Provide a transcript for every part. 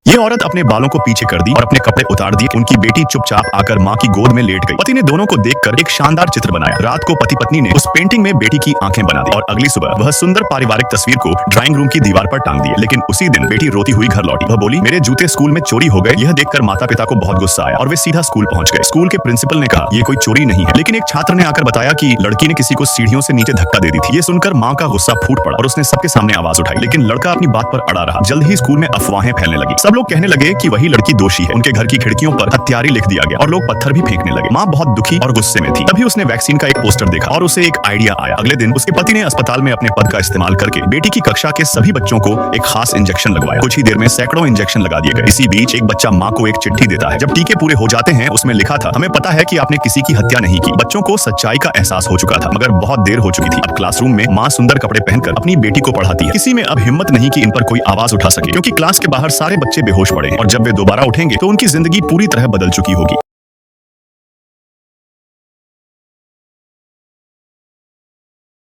ये औरत अपने बालों को पीछे कर दी और अपने कपड़े उतार दिए। उनकी बेटी चुपचाप आकर माँ की गोद में लेट गई। पति ने दोनों को देखकर एक शानदार चित्र बनाया। रात को पति पत्नी ने उस पेंटिंग में बेटी की आंखें बना दी और अगली सुबह वह सुंदर पारिवारिक तस्वीर को ड्राइंग रूम की दीवार पर टांग दिए। लेकिन उसी दिन बेटी रोती हुई घर लौटी। वह बोली, मेरे जूते स्कूल में चोरी हो गए। यह देखकर माता पिता को बहुत गुस्सा आया और वे सीधा स्कूल पहुंच गए। स्कूल के प्रिंसिपल ने कहा, ये कोई चोरी नहीं है। लेकिन एक छात्र ने आकर बताया कि लड़की ने किसी को सीढ़ियों से नीचे धक्का दे दी थी। ये सुनकर माँ का गुस्सा फूट पड़ा और उसने सबके सामने आवाज उठाई। लेकिन लड़का अपनी बात पर अड़ा रहा। जल्द ही स्कूल में अफवाहें फैलने लगी। सब लोग कहने लगे कि वही लड़की दोषी है। उनके घर की खिड़कियों पर हत्यारी लिख दिया गया और लोग पत्थर भी फेंकने लगे। माँ बहुत दुखी और गुस्से में थी। तभी उसने वैक्सीन का एक पोस्टर देखा और उसे एक आइडिया आया। अगले दिन उसके पति ने अस्पताल में अपने पद का इस्तेमाल करके बेटी की कक्षा के सभी बच्चों को एक खास इंजेक्शन लगवाया। कुछ ही देर में सैकड़ों इंजेक्शन लगा दिए गए। इसी बीच एक बच्चा माँ को एक चिट्ठी देता है। जब टीके पूरे हो जाते हैं, उसमें लिखा था, हमें पता है कि आपने किसी की हत्या नहीं की। बच्चों को सच्चाई का एहसास हो चुका था, मगर बहुत देर हो चुकी थी। अब क्लासरूम में माँ सुंदर कपड़े पहनकर अपनी बेटी को पढ़ाती है। किसी में अब हिम्मत नहीं कि इन पर कोई आवाज उठा सके, क्योंकि क्लास के बाहर सारे बच्चे बेहोश पड़े हैं और जब वे दोबारा उठेंगे तो उनकी जिंदगी पूरी तरह बदल चुकी होगी।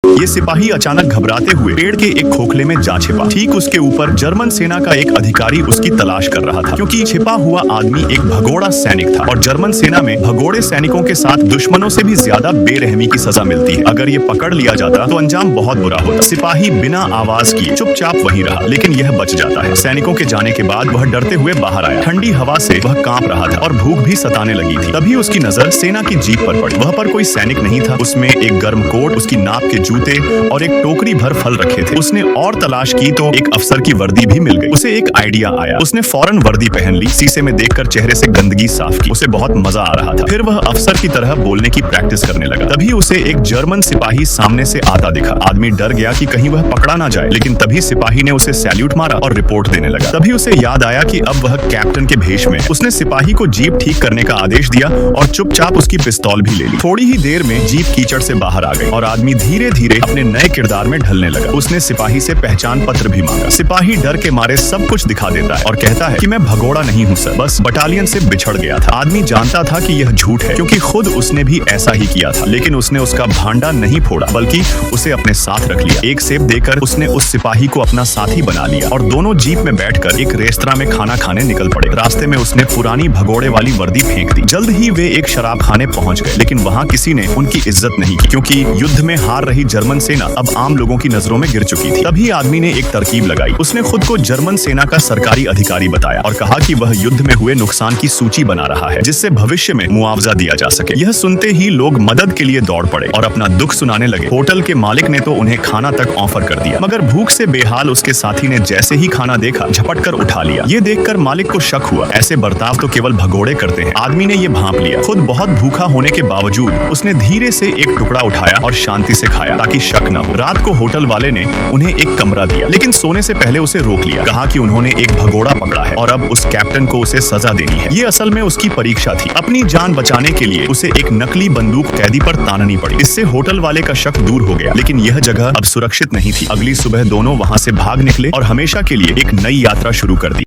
ये सिपाही अचानक घबराते हुए पेड़ के एक खोखले में जा छिपा। ठीक उसके ऊपर जर्मन सेना का एक अधिकारी उसकी तलाश कर रहा था, क्योंकि छिपा हुआ आदमी एक भगोड़ा सैनिक था और जर्मन सेना में भगोड़े सैनिकों के साथ दुश्मनों से भी ज्यादा बेरहमी की सजा मिलती है। अगर ये पकड़ लिया जाता तो अंजाम बहुत बुरा होता। सिपाही बिना आवाज किए चुपचाप वहीं रहा, लेकिन यह बच जाता है। सैनिकों के जाने के बाद वह डरते हुए बाहर आया। ठंडी हवा से वह कांप रहा था और भूख भी सताने लगी थी। तभी उसकी नजर सेना की जीप पर पड़ी। वह पर कोई सैनिक नहीं था। उसमें एक गर्म कोट, उसकी नाप के जूते और एक टोकरी भर फल रखे थे। उसने और तलाश की तो एक अफसर की वर्दी भी मिल गई। उसे एक आइडिया आया। उसने फौरन वर्दी पहन ली, शीशे में देखकर चेहरे से गंदगी साफ की। उसे बहुत मजा आ रहा था। फिर वह अफसर की तरह बोलने की प्रैक्टिस करने लगा। तभी उसे एक जर्मन सिपाही सामने से आता दिखा। आदमी डर गया कि कहीं वह पकड़ा ना जाए, लेकिन तभी सिपाही ने उसे सैल्यूट मारा और रिपोर्ट देने लगा। तभी उसे याद आया कि अब वह कैप्टन के भेष में। उसने सिपाही को जीप ठीक करने का आदेश दिया और चुपचाप उसकी पिस्तौल भी ले ली। थोड़ी ही देर में जीप कीचड़ से बाहर आ गई और आदमी धीरे धीरे अपने नए किरदार में ढलने लगा। उसने सिपाही से पहचान पत्र भी मांगा। सिपाही डर के मारे सब कुछ दिखा देता है और कहता है कि मैं भगोड़ा नहीं हूँ सर, बस बटालियन से बिछड़ गया था। आदमी जानता था कि यह झूठ है, क्योंकि खुद उसने भी ऐसा ही किया था, लेकिन उसने उसका भांडा नहीं फोड़ा, बल्कि उसे अपने साथ रख लिया। एक सेब देकर उसने उस सिपाही को अपना साथी बना लिया और दोनों जीप में बैठकर एक रेस्तरां में खाना खाने निकल पड़े। रास्ते में उसने पुरानी भगोड़े वाली वर्दी फेंक दी। जल्द ही वे एक शराब खाने पहुंच गए, लेकिन वहां किसी ने उनकी इज्जत नहीं की, क्योंकि युद्ध में हार रही जर्मन सेना अब आम लोगों की नजरों में गिर चुकी थी। तभी आदमी ने एक तरकीब लगाई। उसने खुद को जर्मन सेना का सरकारी अधिकारी बताया और कहा कि वह युद्ध में हुए नुकसान की सूची बना रहा है, जिससे भविष्य में मुआवजा दिया जा सके। यह सुनते ही लोग मदद के लिए दौड़ पड़े और अपना दुख सुनाने लगे। होटल के मालिक ने तो उन्हें खाना तक ऑफर कर दिया, मगर भूख से बेहाल उसके साथी ने जैसे ही खाना देखा, झपट कर उठा लिया। ये देखकर मालिक को शक हुआ, ऐसे बर्ताव तो केवल भगोड़े करते हैं। आदमी ने ये भांप लिया। खुद बहुत भूखा होने के बावजूद उसने धीरे से एक टुकड़ा उठाया और शांति से खाया, ताकि शक न हो। रात को होटल वाले ने उन्हें एक कमरा दिया, लेकिन सोने से पहले उसे रोक लिया। कहा कि उन्होंने एक भगोड़ा पकड़ा है और अब उस कैप्टन को उसे सजा देनी है। ये असल में उसकी परीक्षा थी। अपनी जान बचाने के लिए उसे एक नकली बंदूक कैदी पर ताननी पड़ी। इससे होटल वाले का शक दूर हो गया, लेकिन यह जगह अब सुरक्षित नहीं थी। अगली सुबह दोनों वहां से भाग निकले और हमेशा के लिए एक नई यात्रा शुरू कर दी।